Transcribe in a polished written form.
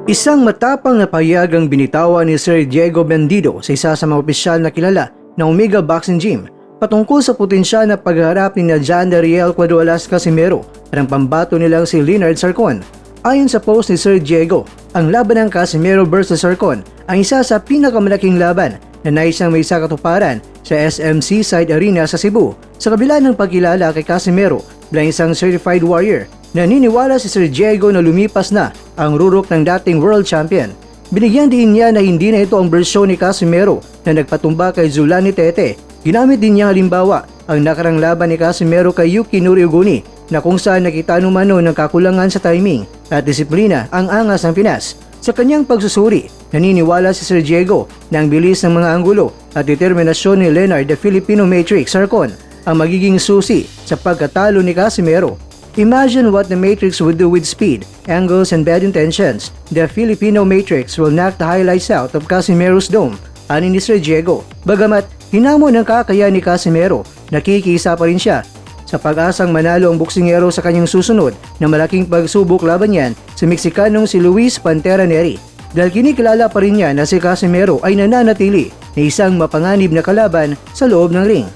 Isang matapang na pahayag ang binitawan ni Sir Diego Bandido sa isa sa mga opisyal na kilala ng Omega Boxing Gym patungkol sa potensyal na pagharap ni Jan Dariel Cuadralas Casimero at ang pambato nilang si Leonard Sarcon. Ayon sa post ni Sir Diego, ang laban ng Casimero versus Sarcon ang isa sa pinakamalaking laban na naisang may sakatuparan sa SMC Side Arena sa Cebu. Sa kabila ng pagkilala kay Casimero bilang isang certified warrior, naniniwala si Sir Diego na lumipas na ang rurok ng dating world champion. Binigyan din niya na hindi na ito ang bersyon ni Casimero na nagpatumba kay Zulani Tete. Ginamit din niya halimbawa ang nakarang laban ni Casimero kay Yuki Noriuguni na kung saan nakita numano ng kakulangan sa timing at disiplina ang angas ng Pinas. Sa kanyang pagsusuri, naniniwala si Sir Diego na ang bilis ng mga anggulo at determinasyon ni Leonard the Filipino Matrix Sarcon ang magiging susi sa pagkatalo ni Casimero. Imagine what the Matrix would do with speed, angles, and bad intentions. The Filipino Matrix will knock the highlights out of Casimero's dome, ani ni Sir Diego. Bagamat hinamon ng kakayahan ni Casimero, nakikisa pa rin siya sa pag-asang manalo ang boksingero sa kanyang susunod na malaking pagsubok laban niyan sa Meksikanong si Luis Pantera Neri. Dahil kinikilala pa rin niya na si Casimero ay nananatili na isang mapanganib na kalaban sa loob ng ring.